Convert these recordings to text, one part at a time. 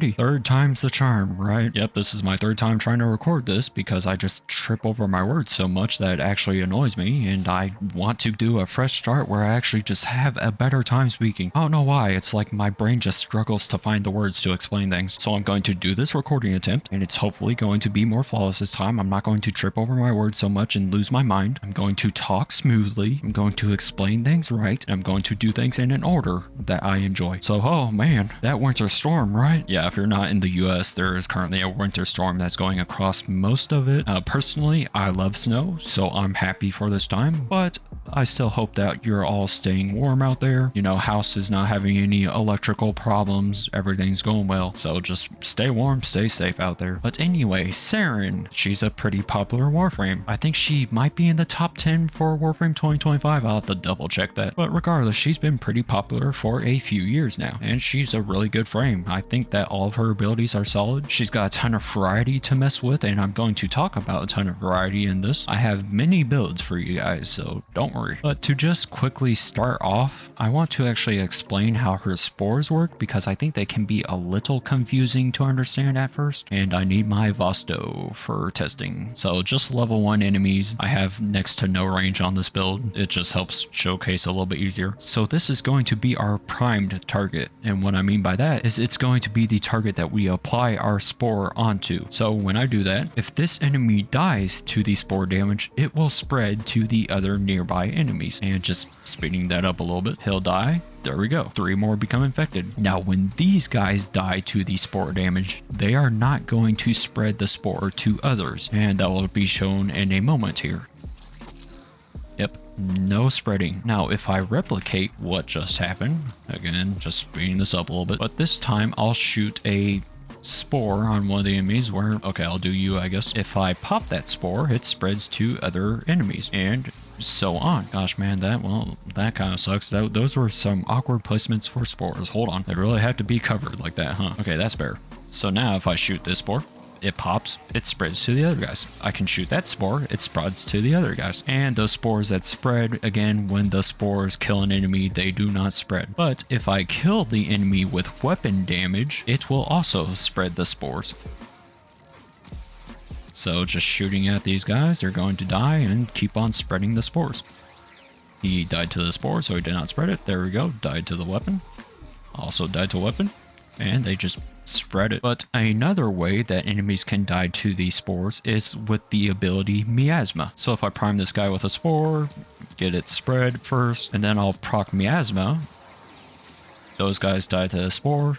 Alrighty, third time's the charm, right? Yep, this is my third time trying to record this because I just trip over my words so much that it actually annoys me, and I want to do a fresh start where I actually just have a better time speaking. I don't know why, it's like my brain just struggles to find the words to explain things. So I'm going to do this recording attempt, and it's hopefully going to be more flawless this time. I'm not going to trip over my words so much and lose my mind. I'm going to talk smoothly, I'm going to explain things right, and I'm going to do things in an order that I enjoy. So, oh man, that winter storm, right? Yeah, if you're not in the US, there is currently a winter storm that's going across most of it. Personally, I love snow, so I'm happy for this time, but I still hope that you're all staying warm out there. You know, house is not having any electrical problems, everything's going well, so just stay warm, stay safe out there. But anyway, Saryn, she's a pretty popular Warframe. I think she might be in the top 10 for Warframe 2025, I'll have to double check that. But regardless, she's been pretty popular for a few years now, and she's a really good frame. I think that all of her abilities are solid. She's got a ton of variety to mess with, and I'm going to talk about a ton of variety in this. I have many builds for you guys, so don't worry. But to just quickly start off, I want to actually explain how her spores work, because I think they can be a little confusing to understand at first, and I need my Vosto for testing. So just level 1 enemies. I have next to no range on this build. It just helps showcase a little bit easier. So this is going to be our primed target, and what I mean by that is it's going to be the target that we apply our spore onto. So when I do that, if this enemy dies to the spore damage, it will spread to the other nearby enemies. And just speeding that up a little bit, he'll die. There we go. 3 more become infected. Now, when these guys die to the spore damage, they are not going to spread the spore to others, and that will be shown in a moment here. Yep, no spreading. Now, if I replicate what just happened, again, just speeding this up a little bit, but this time I'll shoot a spore on one of the enemies where, okay, I'll do you, I guess. If I pop that spore, it spreads to other enemies, and so on. Gosh, man, that kind of sucks. Those were some awkward placements for spores. Hold on. They really have to be covered like that, huh? Okay, that's fair. So now if I shoot this spore, it pops, it spreads to the other guys. I can shoot that spore, it spreads to the other guys. And those spores that spread, again, when the spores kill an enemy, they do not spread. But if I kill the enemy with weapon damage, it will also spread the spores. So just shooting at these guys, they're going to die and keep on spreading the spores. He died to the spore, so he did not spread it. There we go, died to the weapon. Also died to weapon. And they just spread it. But another way that enemies can die to these spores is with the ability Miasma. So if I prime this guy with a spore, get it spread first, and then I'll proc Miasma, those guys die to the spore,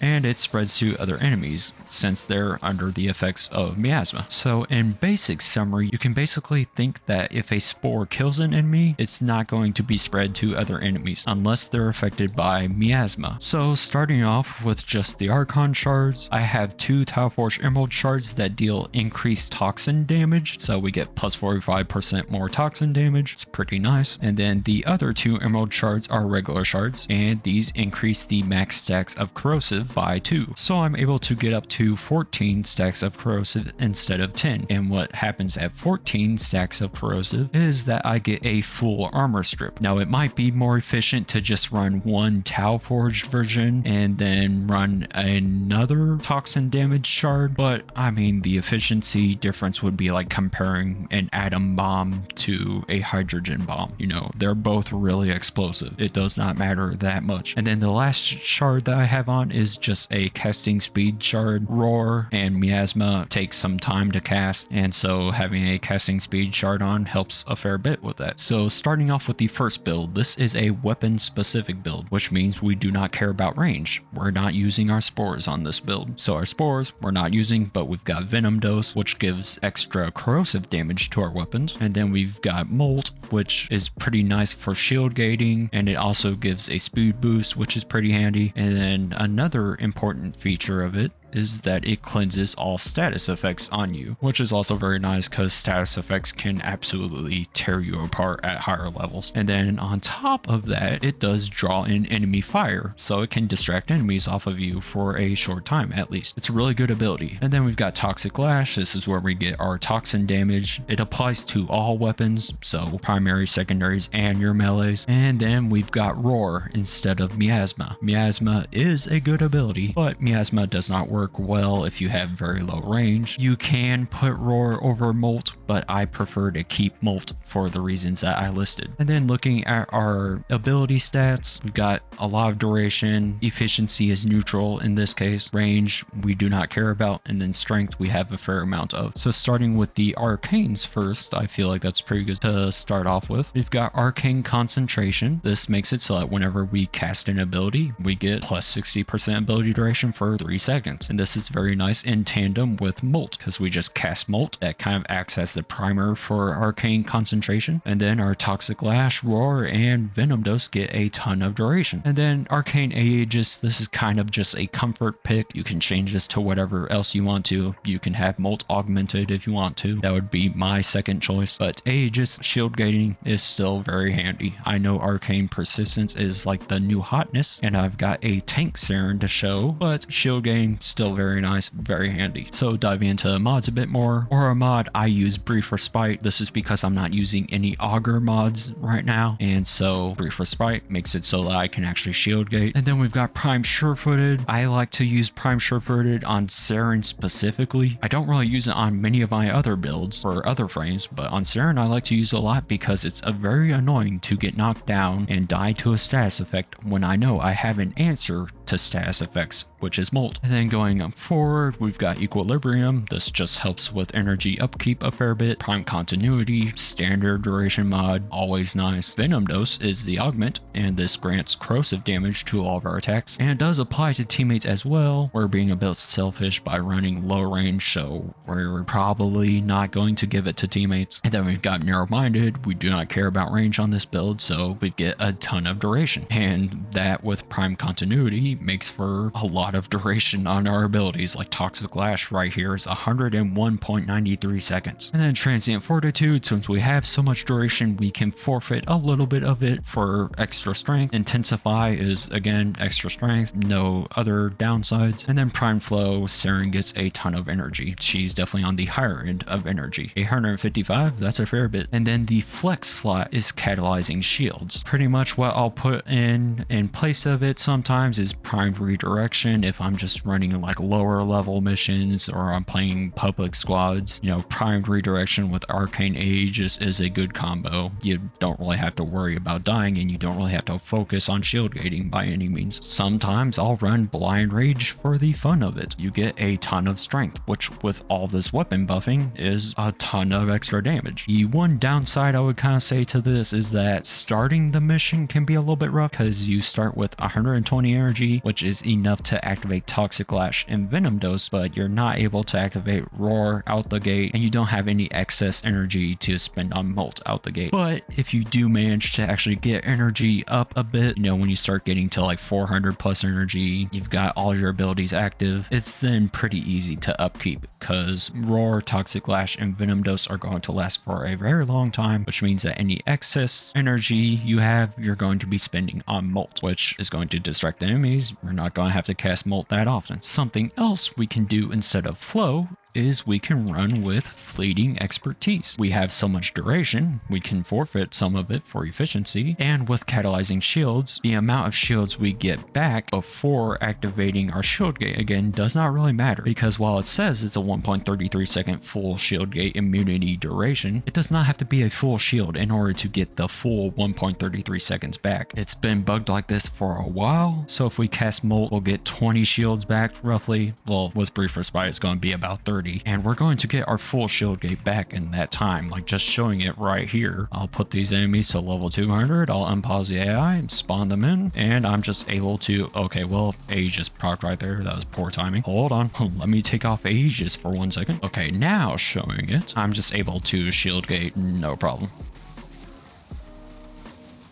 and it spreads to other enemies since they're under the effects of Miasma. So in basic summary, you can basically think that if a spore kills an enemy, it's not going to be spread to other enemies unless they're affected by Miasma. So starting off with just the Archon Shards, I have 2 Thalforged Emerald Shards that deal increased toxin damage, so we get plus 45% more toxin damage. It's pretty nice. And then the other 2 Emerald Shards are regular shards, and these increase the max stacks of corrosive by 2. So I'm able to get up to 14 stacks of corrosive instead of 10. And what happens at 14 stacks of corrosive is that I get a full armor strip. Now, it might be more efficient to just run one Thalforged version and then run another toxin damage shard, but I mean, the efficiency difference would be like comparing an atom bomb to a hydrogen bomb. You know, they're both really explosive. It does not matter that much. And then the last shard that I have on is just a casting speed shard. Roar and Miasma take some time to cast, and so having a casting speed shard on helps a fair bit with that. So starting off with the first build, this is a weapon specific build, which means we do not care about range. We're not using our spores on this build. So our spores we're not using, but we've got Venom Dose, which gives extra corrosive damage to our weapons. And then we've got Molt, which is pretty nice for shield gating, and it also gives a speed boost, which is pretty handy. And then another important feature of it is that it cleanses all status effects on you, which is also very nice because status effects can absolutely tear you apart at higher levels. And then on top of that, it does draw in enemy fire, so it can distract enemies off of you for a short time at least. It's a really good ability. And then we've got Toxic Lash. This is where we get our toxin damage. It applies to all weapons, so primary, secondaries, and your melees. And then we've got Roar instead of Miasma. Miasma is a good ability, but Miasma does not work well if you have very low range. You can put Roar over Molt, but I prefer to keep Molt for the reasons that I listed. And then looking at our ability stats, we've got a lot of duration. Efficiency is neutral in this case. Range we do not care about, and then strength we have a fair amount of. So starting with the arcanes first, I feel like that's pretty good to start off with. We've got Arcane Concentration. This makes it so that whenever we cast an ability, we get plus 60% ability duration for 3 seconds. And this is very nice in tandem with Molt, because we just cast Molt. That kind of acts as the primer for Arcane Concentration. And then our Toxic Lash, Roar, and Venom Dose get a ton of duration. And then Arcane Aegis, this is kind of just a comfort pick. You can change this to whatever else you want to. You can have Molt augmented if you want to. That would be my second choice. But Aegis shield gating is still very handy. I know Arcane Persistence is like the new hotness, and I've got a tank Saryn to show, but shield gating still very nice, very handy. So diving into mods a bit more. Aura mod, I use Brief Respite. This is because I'm not using any Augur mods right now, and so Brief Respite makes it so that I can actually shield gate. And then we've got Prime Surefooted. I like to use Prime Surefooted on Saryn specifically. I don't really use it on many of my other builds or other frames, but on Saryn I like to use it a lot because it's very annoying to get knocked down and die to a status effect when I know I have an answer to status effects, which is Molt. And then going forward, we've got Equilibrium. This just helps with energy upkeep a fair bit. Prime Continuity, standard duration mod, always nice. Venom Dose is the augment, and this grants corrosive damage to all of our attacks, and does apply to teammates as well. We're being a bit selfish by running low range, so we're probably not going to give it to teammates. And then we've got Narrow-Minded. We do not care about range on this build, so we get a ton of duration, and that with Prime Continuity makes for a lot of duration on our abilities. Like Toxic Lash right here is 101.93 seconds. And then Transient Fortitude, since we have so much duration, we can forfeit a little bit of it for extra strength. Intensify is again extra strength, no other downsides. And then Prime Flow, Saryn gets a ton of energy. She's definitely on the higher end of energy. 855, that's a fair bit. And then the Flex slot is catalyzing shields. Pretty much what I'll put in place of it sometimes is Primed Redirection if I'm just running like lower level missions or I'm playing public squads. You know, Primed Redirection with Arcane Aegis is a good combo. You don't really have to worry about dying, and you don't really have to focus on shield gating by any means. Sometimes I'll run Blind Rage for the fun of it. You get a ton of strength, which with all this weapon buffing is a ton of extra damage. The one downside I would kind of say to this is that starting the mission can be a little bit rough because you start with 120 energy, which is enough to activate Toxic Lash and Venom Dose, but you're not able to activate Roar out the gate, and you don't have any excess energy to spend on Molt out the gate. But if you do manage to actually get energy up a bit, you know, when you start getting to like 400 plus energy, you've got all your abilities active, it's then pretty easy to upkeep because Roar, Toxic Lash, and Venom Dose are going to last for a very long time, which means that any excess energy you have, you're going to be spending on Molt, which is going to distract enemies. We're not going to have to cast Molt that often. Something else we can do instead of Flow is we can run with Fleeting Expertise. We have so much duration, we can forfeit some of it for efficiency, and with Catalyzing Shields, the amount of shields we get back before activating our shield gate again does not really matter, because while it says it's a 1.33 second full shield gate immunity duration, it does not have to be a full shield in order to get the full 1.33 seconds back. It's been bugged like this for a while, so if we cast Molt, we'll get 20 shields back roughly. Well, with Brief Respite, it's going to be about 30. And we're going to get our full shield gate back in that time, like just showing it right here. I'll put these enemies to level 200, I'll unpause the AI and spawn them in, and I'm just able to, okay, well, Aegis proc right there, that was poor timing. Hold on, let me take off Aegis for 1 second. Okay, now showing it, I'm just able to shield gate, no problem.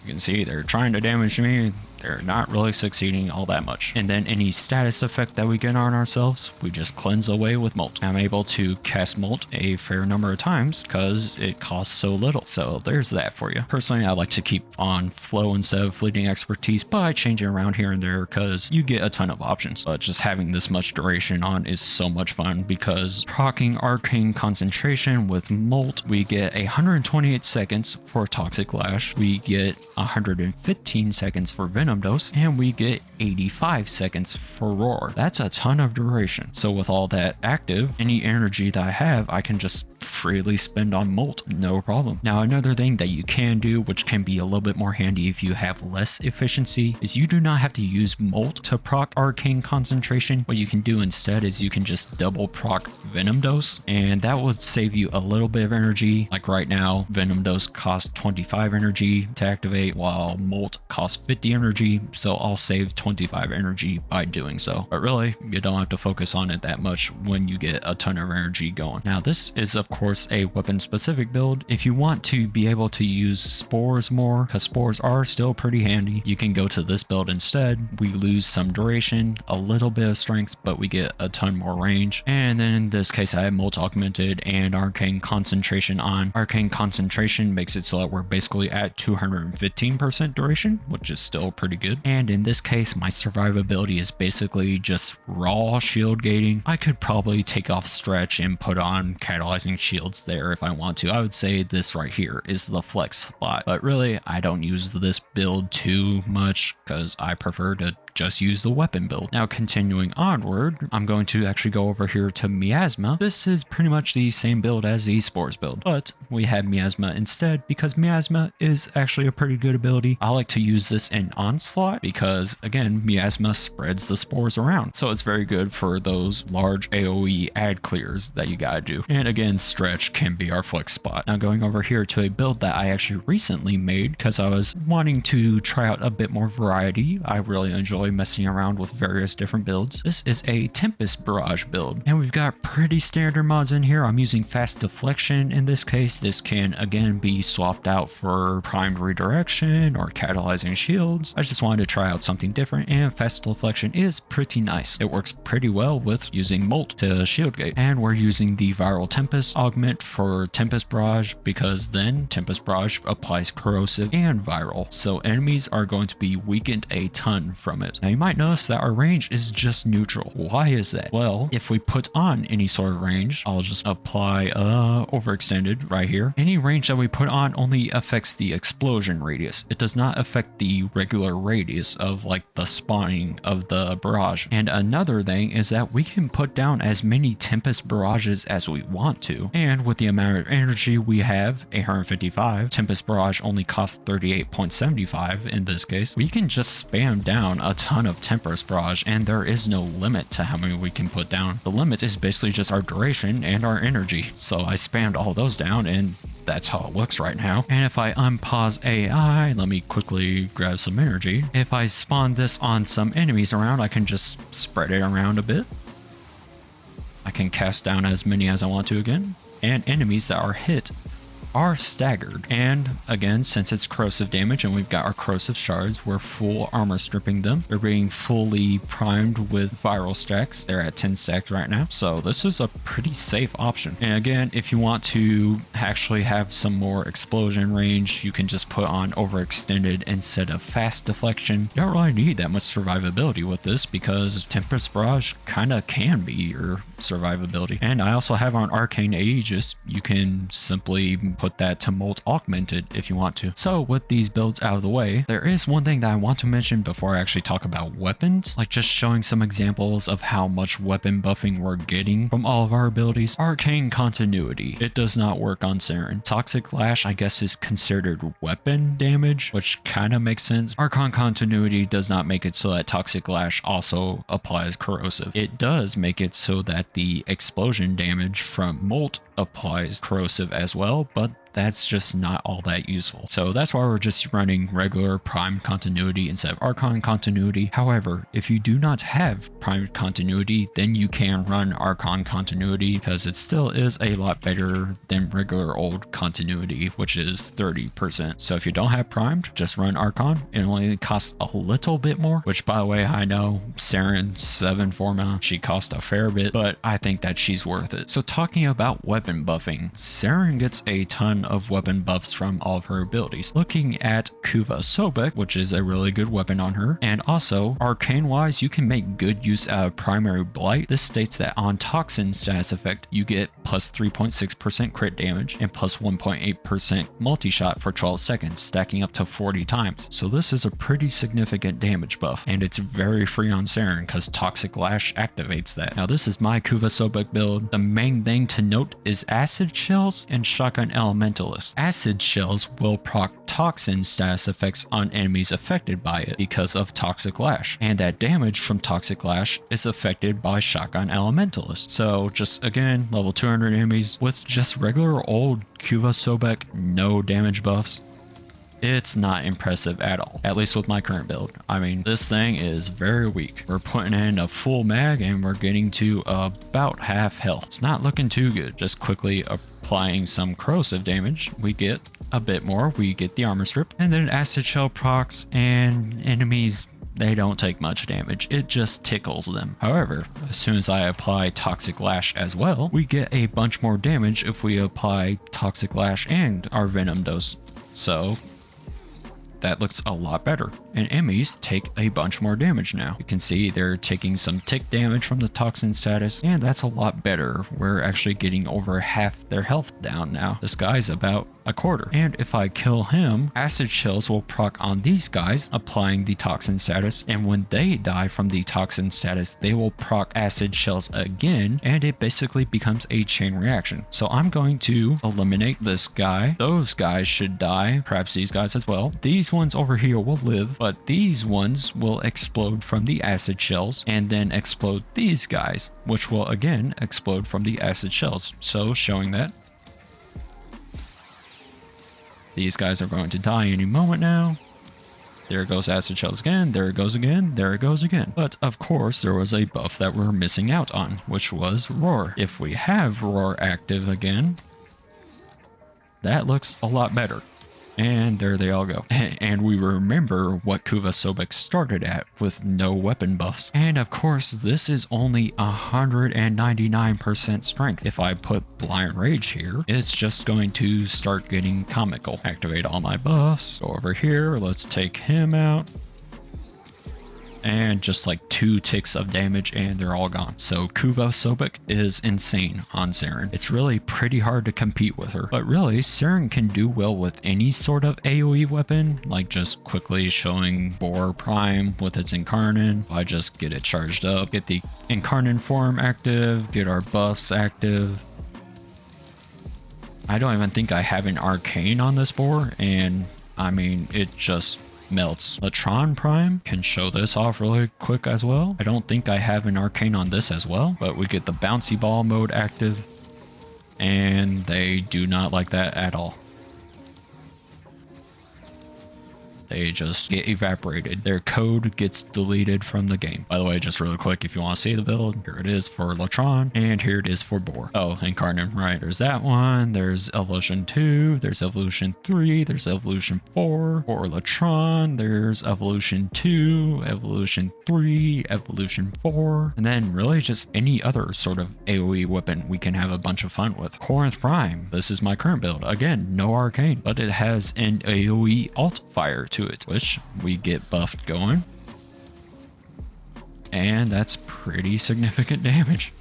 You can see they're trying to damage me. they're not really succeeding all that much. And then any status effect that we get on ourselves, we just cleanse away with Molt. I'm able to cast Molt a fair number of times because it costs so little. So there's that for you. Personally, I like to keep on flow instead of fleeting expertise, but I change it around here and there because you get a ton of options. But just having this much duration on is so much fun because proccing Arcane Concentration with Molt, we get 128 seconds for Toxic Lash, we get 115 seconds for Venom Dose, and we get 85 seconds for Roar. That's a ton of duration. So with all that active, any energy that I have, I can just freely spend on Molt, no problem. Now another thing that you can do, which can be a little bit more handy if you have less efficiency, is you do not have to use Molt to proc Arcane Concentration. What you can do instead is you can just double proc Venom Dose, and that will save you a little bit of energy. Like right now, Venom Dose costs 25 energy to activate, while Molt costs 50 energy, so I'll save 25 energy by doing so. But really, you don't have to focus on it that much when you get a ton of energy going. Now this is of course a weapon specific build. If you want to be able to use spores more, because spores are still pretty handy, you can go to this build instead. We lose some duration, a little bit of strength, but we get a ton more range. And then in this case I have Molt augmented and Arcane Concentration on. Arcane Concentration makes it so that we're basically at 215% duration, which is still pretty good. And in this case my survivability is basically just raw shield gating. I could probably take off stretch and put on catalyzing shields there if I want to. I would say this right here is the flex spot, but really I don't use this build too much because I prefer to just use the weapon build. Now continuing onward, I'm going to actually go over here to Miasma. This is pretty much the same build as the Spores build, but we have Miasma instead because Miasma is actually a pretty good ability. I like to use this in Onslaught because again, Miasma spreads the spores around, so it's very good for those large AoE ad clears that you gotta do. And again, stretch can be our flex spot. Now going over here to a build that I actually recently made because I was wanting to try out a bit more variety. I really enjoy messing around with various different builds. This is a Tempest Barrage build, and we've got pretty standard mods in here. I'm using Fast Deflection in this case. This can again be swapped out for Primed Redirection or Catalyzing Shields. I just wanted to try out something different, and Fast Deflection is pretty nice. It works pretty well with using Molt to shield gate, and we're using the Viral Tempest augment for Tempest Barrage because then Tempest Barrage applies corrosive and viral, so enemies are going to be weakened a ton from it. Now you might notice that our range is just neutral. Why is that? Well, if we put on any sort of range, I'll just apply overextended right here. Any range that we put on only affects the explosion radius. It does not affect the regular radius of like the spawning of the barrage. And another thing is that we can put down as many Tempest barrages as we want to. And with the amount of energy we have, 855, Tempest barrage only costs 38.75 in this case, we can just spam down a ton of Tempest barrage and there is no limit to how many we can put down. The limit is basically just our duration and our energy. So I spammed all those down and that's how it looks right now. And if I unpause AI, let me quickly grab some energy. If I spawn this on some enemies around, I can just spread it around a bit. I can cast down as many as I want to again. And enemies that are hit are staggered. And again, since it's corrosive damage and we've got our corrosive shards, we're full armor stripping them. They're being fully primed with viral stacks. They're at 10 stacks right now, so this is a pretty safe option. And again, if you want to actually have some more explosion range, you can just put on overextended instead of fast deflection. You don't really need that much survivability with this because Tempest Barrage kind of can be your survivability. And I also have on Arcane Aegis. You can simply put that to Molt augmented if you want to. So with these builds out of the way, there is one thing that I want to mention before I actually talk about weapons, like just showing some examples of how much weapon buffing we're getting from all of our abilities. Arcane Continuity, it does not work on Saryn. Toxic Lash, I guess, is considered weapon damage, which kind of makes sense. Archon Continuity does not make it so that Toxic Lash also applies corrosive. It does make it so that the explosion damage from Molt applies corrosive as well, but that's just not all that useful. So that's why we're just running regular Prime Continuity instead of Archon Continuity. However, if you do not have Prime Continuity, then you can run Archon Continuity because it still is a lot better than regular old Continuity, which is 30%. So if you don't have Primed, just run Archon. It only costs a little bit more, which by the way, I know Saryn 7 Forma, she cost a fair bit, but I think that she's worth it. So talking about weapon buffing, Saryn gets a ton of weapon buffs from all of her abilities. Looking at Kuva Sobek, which is a really good weapon on her, and also arcane wise, you can make good use out of Primary Blight. This states that on Toxin status effect, you get plus 3.6% crit damage and plus 1.8% multi-shot for 12 seconds, stacking up to 40 times. So this is a pretty significant damage buff, and it's very free on Saryn because Toxic Lash activates that. Now this is my Kuva Sobek build. The main thing to note is Acid Shells and Shotgun Elementalist. Acid Shells will proc Toxin status effects on enemies affected by it because of Toxic Lash, and that damage from Toxic Lash is affected by Shotgun Elementalist. So just again, level 200 enemies with just regular old Kuva Sobek, no damage buffs. It's not impressive at all, at least with my current build. I mean, this thing is very weak. We're putting in a full mag and we're getting to about half health. It's not looking too good. Just quickly applying some corrosive damage, we get a bit more. We get the armor strip, and then acid shell procs, and enemies, they don't take much damage. It just tickles them. However, as soon as I apply Toxic Lash as well, we get a bunch more damage if we apply Toxic Lash and our Venom dose. So that looks a lot better, and enemies take a bunch more damage now. You can see they're taking some tick damage from the toxin status, and that's a lot better. We're actually getting over half their health down now. This guy's about a quarter, and if I kill him, acid shells will proc on these guys, applying the toxin status, and when they die from the toxin status, they will proc acid shells again, and it basically becomes a chain reaction. So I'm going to eliminate this guy. Those guys should die, perhaps these guys as well. These ones over here will live, but these ones will explode from the acid shells and then explode these guys, which will again explode from the acid shells. So showing that these guys are going to die any moment now. There goes acid shells again, there it goes again, there it goes again. But of course there was a buff that we're missing out on, which was Roar. If we have Roar active again, that looks a lot better. And there they all go. And we remember what Kuva Sobek started at, with no weapon buffs. And of course, this is only 199% strength. If I put Blind Rage here, it's just going to start getting comical. Activate all my buffs. Go over here, let's take him out. And just like 2 ticks of damage and they're all gone. So Kuva Sobek is insane on Saryn. It's really pretty hard to compete with her. But really, Saryn can do well with any sort of AoE weapon, like just quickly showing Boar Prime with its Incarnate. I just get it charged up, get the Incarnate form active, get our buffs active. I don't even think I have an Arcane on this Boar, and I mean, it just melts. Latron Prime can show this off really quick as well. I don't think I have an Arcane on this as well, but we get the bouncy ball mode active, and they do not like that at all. They just get evaporated. Their code gets deleted from the game. By the way, just really quick, if you want to see the build, here it is for Latron, and here it is for Boar. Oh, Incarnate, right. There's that one. There's Evolution 2. There's Evolution 3. There's Evolution 4. For Latron, there's Evolution 2, Evolution 3, Evolution 4, and then really just any other sort of AoE weapon we can have a bunch of fun with. Corinth Prime. This is my current build. Again, no Arcane, but it has an AoE alt fire to it, which we get buffed going, and that's pretty significant damage.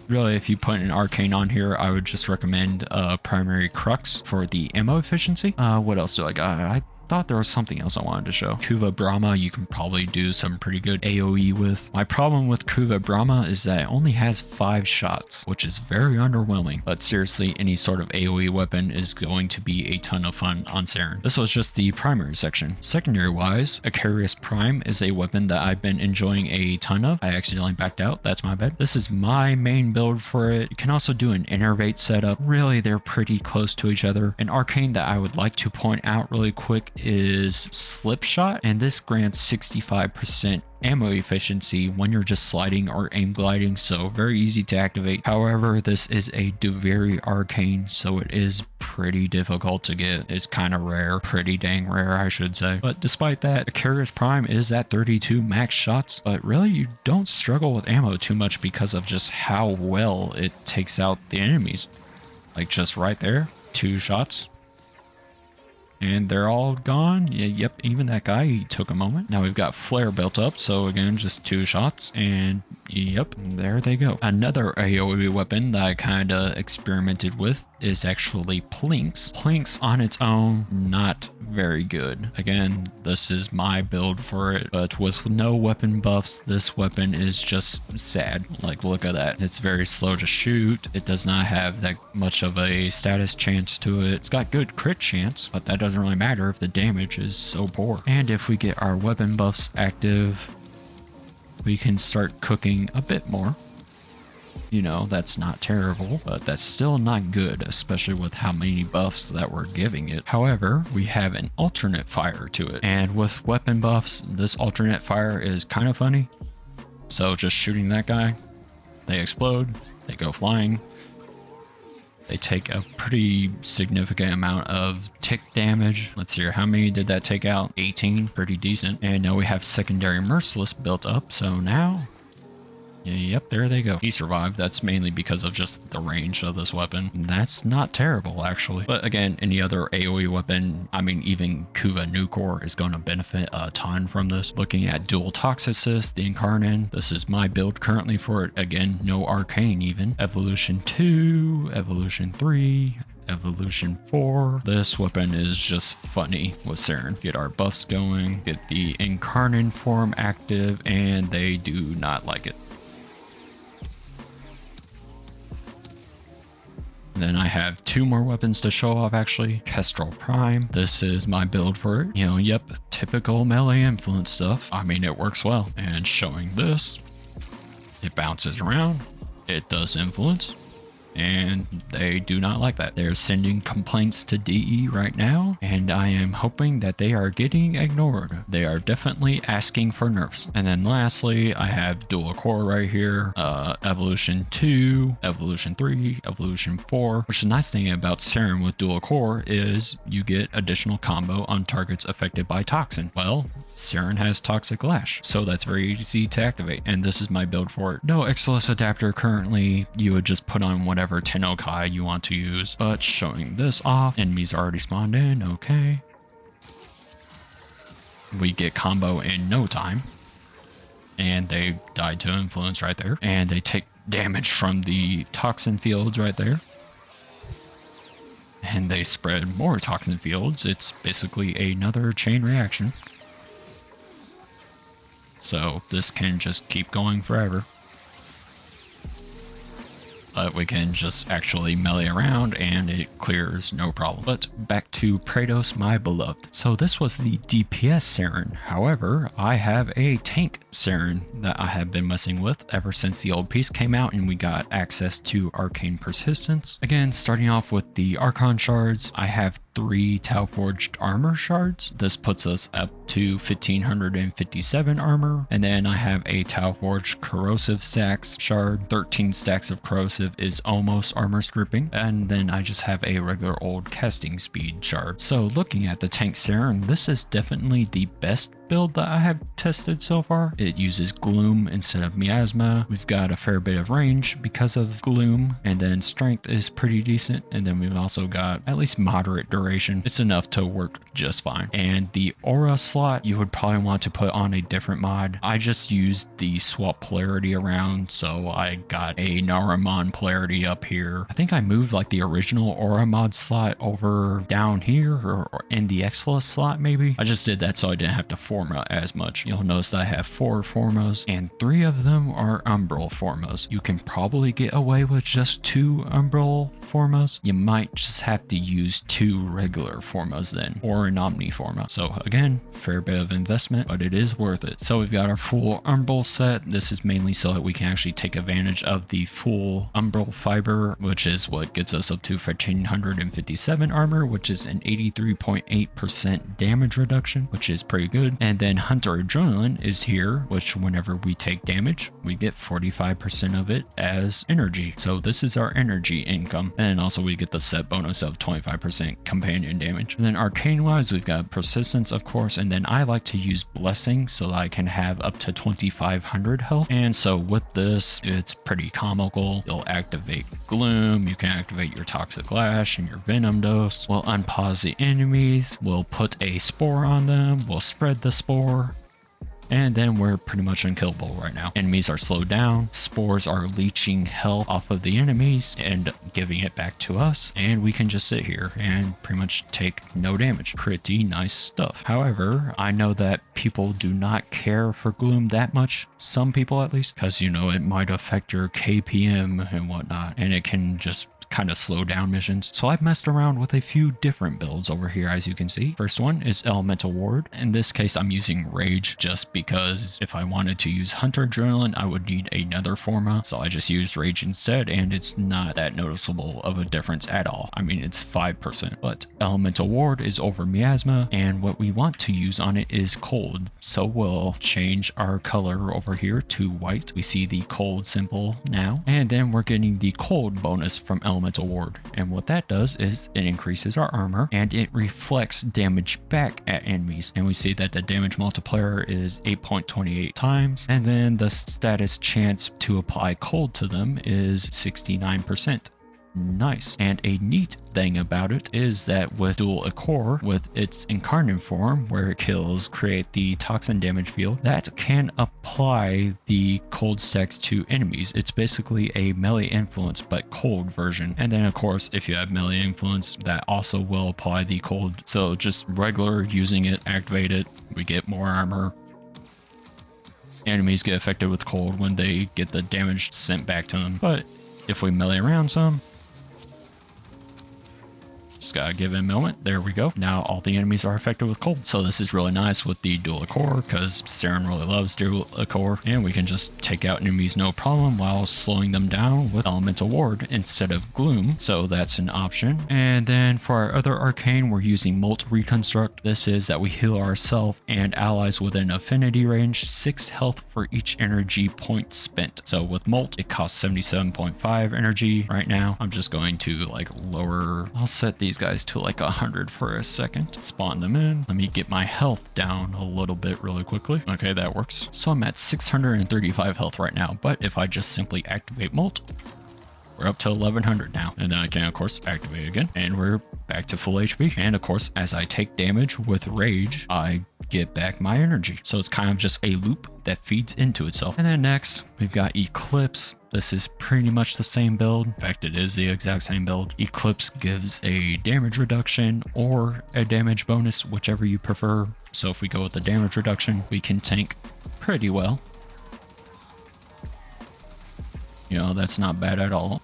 Really, if you put an Arcane on here, I would just recommend Primary Crux for the ammo efficiency. What else do I got? I thought there was something else I wanted to show. Kuva Brahma, you can probably do some pretty good AoE with. My problem with Kuva Brahma is that it only has 5 shots, which is very underwhelming. But seriously, any sort of AoE weapon is going to be a ton of fun on Saryn. This was just the primary section. Secondary wise, Icarius Prime is a weapon that I've been enjoying a ton of. I accidentally backed out, that's my bad. This is my main build for it. You can also do an innervate setup. Really, they're pretty close to each other. An arcane that I would like to point out really quick is Slipshot, and this grants 65% ammo efficiency when you're just sliding or aim gliding, so very easy to activate. However, this is a Duviri arcane, so it is pretty difficult to get. It's kind of rare, pretty dang rare I should say. But despite that, Icarius Prime is at 32 max shots, but really you don't struggle with ammo too much because of just how well it takes out the enemies. Like just right there, 2 shots. And they're all gone. Yeah, yep, even that guy, he took a moment. Now we've got Flare built up, so again, just 2 shots, and yep, there they go. Another AoE weapon that I kind of experimented with is actually Plinks. Plinks on its own, not very good. Again, this is my build for it, but with no weapon buffs, this weapon is just sad. Like, look at that. It's very slow to shoot. It does not have that much of a status chance to it. It's got good crit chance, but that doesn't really matter if the damage is so poor. And if we get our weapon buffs active, we can start cooking a bit more. You know, that's not terrible, but that's still not good, especially with how many buffs that we're giving it. However, we have an alternate fire to it, and with weapon buffs, this alternate fire is kind of funny. So just shooting that guy, they explode, they go flying. They take a pretty significant amount of tick damage. Let's see here, how many did that take out? 18, pretty decent. And now we have secondary Merciless built up, so now, yep, there they go. He survived. That's mainly because of just the range of this weapon. That's not terrible, actually. But again, any other AoE weapon, I mean, even Kuva Nucor is going to benefit a ton from this. Looking at Dual Toxicist, the Incarnate, this is my build currently for it. Again, no Arcane even. Evolution 2, Evolution 3, Evolution 4. This weapon is just funny with Saryn. Get our buffs going, get the Incarnate form active, and they do not like it. Then I have 2 more weapons to show off actually. Kestrel Prime. This is my build for it. You know, yep, typical melee influence stuff. I mean, it works well. And showing this, it bounces around, it does influence, and they do not like that. They're sending complaints to DE right now, and I am hoping that they are getting ignored. They are definitely asking for nerfs. And then lastly, I have Dual Core right here, Evolution 2, Evolution 3, Evolution 4, which the nice thing about Saryn with Dual Core is you get additional combo on targets affected by Toxin. Well, Saryn has Toxic Lash, so that's very easy to activate, and this is my build for it. No XLS adapter currently. You would just put on whatever Tennokai you want to use, but showing this off, enemies already spawned in, okay. We get combo in no time, and they died to influence right there, and they take damage from the toxin fields right there, and they spread more toxin fields. It's basically another chain reaction, so this can just keep going forever. But we can just actually melee around and it clears no problem. But back to Praetos, my beloved. So this was the DPS Saryn. However, I have a tank Saryn that I have been messing with ever since the old piece came out and we got access to Arcane Persistence. Again, starting off with the Archon Shards, I have 3 Tau Forged Armor Shards. This puts us up to 1557 armor. And then I have a Tau Forged Corrosive Stacks Shard. 13 stacks of Corrosive is almost armor stripping. And then I just have a regular old Casting Speed Shard. So looking at the tank Saryn, this is definitely the best build that I have tested so far. It uses Gloom instead of Miasma. We've got a fair bit of range because of Gloom, and then strength is pretty decent, and then we've also got at least moderate duration duration, it's enough to work just fine. And the aura slot, you would probably want to put on a different mod. I just used the swap polarity around, so I got a Naramon polarity up here. I think I moved like the original aura mod slot over down here, or in the Exilus slot maybe. I just did that so I didn't have to forma as much. You'll notice that I have 4 formas, and 3 of them are umbral formas. You can probably get away with just 2 umbral formas. You might just have to use 2 regular formas then, or an omni forma. So again, fair bit of investment, but it is worth it. So we've got our full umbral set. This is mainly so that we can actually take advantage of the full umbral fiber, which is what gets us up to 1357 armor, which is an 83.8% damage reduction, which is pretty good. And then Hunter Adrenaline is here, which whenever we take damage, we get 45% of it as energy. So this is our energy income. And also we get the set bonus of 25% companion damage. And then arcane wise, we've got persistence, of course, and then I like to use blessing so that I can have up to 2500 health. And so with this, it's pretty comical. You'll activate Gloom, you can activate your Toxic Lash and your Venom Dose. We'll unpause the enemies, we'll put a spore on them, we'll spread the spore, and then we're pretty much unkillable right now. Enemies are slowed down, spores are leeching health off of the enemies and giving it back to us, and we can just sit here and pretty much take no damage. Pretty nice stuff. However, I know that people do not care for Gloom that much, some people at least, because you know it might affect your KPM and whatnot, and it can just kind of slow down missions. So I've messed around with a few different builds over here, as you can see. First one is Elemental Ward. In this case, I'm using Rage just because if I wanted to use Hunter Adrenaline, I would need another forma. So I just used Rage instead, and it's not that noticeable of a difference at all. I mean, it's 5%. But Elemental Ward is over Miasma, and what we want to use on it is Cold. So we'll change our color over here to white. We see the Cold symbol now, and then we're getting the Cold bonus from Elemental Ward, and what that does is it increases our armor and it reflects damage back at enemies, and we see that the damage multiplier is 8.28 times, and then the status chance to apply cold to them is 69%. Nice. And a neat thing about it is that with Dual Ichor, with its incarnate form where it kills, create the toxin damage field, that can apply the cold stacks to enemies. It's basically a melee influence but cold version. And then of course, if you have melee influence, that also will apply the cold. So just regular using it, activate it, we get more armor. Enemies get affected with cold when they get the damage sent back to them. But if we melee around some, just gotta give it a moment. There we go. Now all the enemies are affected with cold. So this is really nice with the Dual Ichor because Saryn really loves Dual Ichor, and we can just take out enemies no problem while slowing them down with Elemental Ward instead of Gloom. So that's an option. And then for our other arcane, we're using Molt Reconstruct. This is that we heal ourselves and allies within affinity range 6 health for each energy point spent. So with Molt, it costs 77.5 energy right now. I'm just going to like lower, I'll set these guys to like 100 for a second, spawn them in. Let me get my health down a little bit really quickly. Okay, that works. So I'm at 635 health right now, but if I just simply activate Molt, we're up to 1100 now, and then I can of course activate again, and we're back to full HP. And of course, as I take damage with Rage, I get back my energy. So it's kind of just a loop that feeds into itself. And then next, we've got Eclipse. This is pretty much the same build. In fact, it is the exact same build. Eclipse gives a damage reduction or a damage bonus, whichever you prefer. So if we go with the damage reduction, we can tank pretty well. You know, that's not bad at all.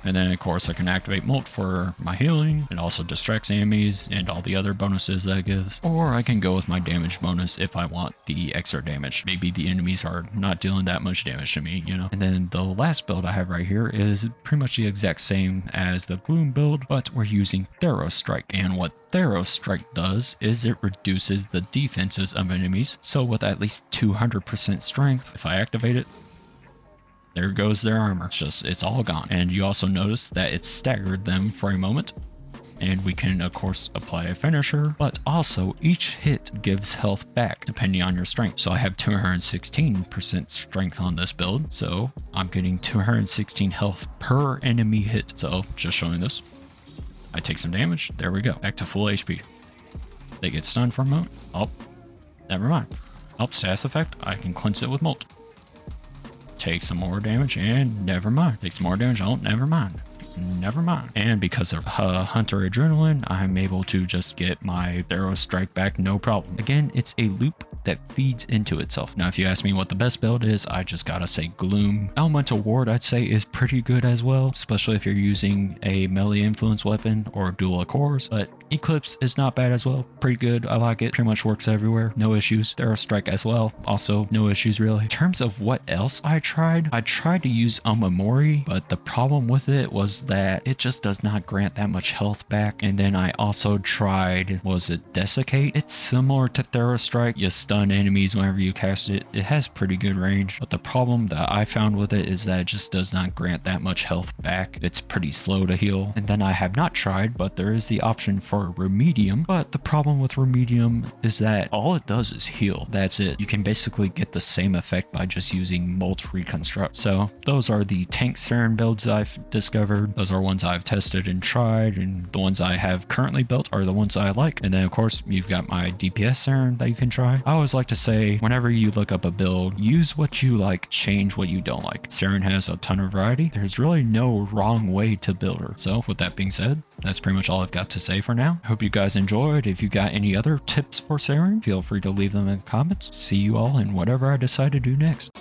And then of course I can activate Molt for my healing. It also distracts enemies and all the other bonuses that it gives. Or I can go with my damage bonus if I want the extra damage. Maybe the enemies are not dealing that much damage to me, you know. And then the last build I have right here is pretty much the exact same as the Gloom build, but we're using Tharros Strike. And what Tharros Strike does is it reduces the defenses of enemies. So with at least 200% strength, if I activate it, there goes their armor. It's all gone. And you also notice that it staggered them for a moment. And we can of course apply a finisher, but also each hit gives health back depending on your strength. So I have 216% strength on this build. So I'm getting 216 health per enemy hit. So just showing this. I take some damage. There we go. Back to full HP. They get stunned for a moment. Oh, never mind. Oh, status effect. I can cleanse it with Molt. Take some more damage and never mind. Take some more damage. Oh, never mind. Never mind. And because of Hunter Adrenaline, I'm able to just get my Tharros strike back no problem. Again, it's a loop that feeds into itself. Now, if you ask me what the best build is, I just gotta say Gloom. Elemental Ward, I'd say, is pretty good as well, especially if you're using a melee influence weapon or dual cores. But Eclipse is not bad as well. Pretty good. I like it. Pretty much works everywhere. No issues. Tharros strike as well. Also, no issues really. In terms of what else I tried to use Omamori, but the problem with it was that it just does not grant that much health back. And then I also tried, was it Desiccate? It's similar to Tharros Strike. You stun enemies whenever you cast it. It has pretty good range, but the problem that I found with it is that it just does not grant that much health back. It's pretty slow to heal. And then I have not tried, but there is the option for Remedium. But the problem with Remedium is that all it does is heal. That's it. You can basically get the same effect by just using Molt Reconstruct. So those are the tank Saryn builds I've discovered. Those are ones I've tested and tried, and the ones I have currently built are the ones I like. And then of course you've got my DPS Saryn that you can try. I always like to say, whenever you look up a build, use what you like, change what you don't like. Saryn has a ton of variety. There's really no wrong way to build her. So with that being said, that's pretty much all I've got to say for now. Hope you guys enjoyed. If you got any other tips for Saryn, feel free to leave them in the comments. See you all in whatever I decide to do next.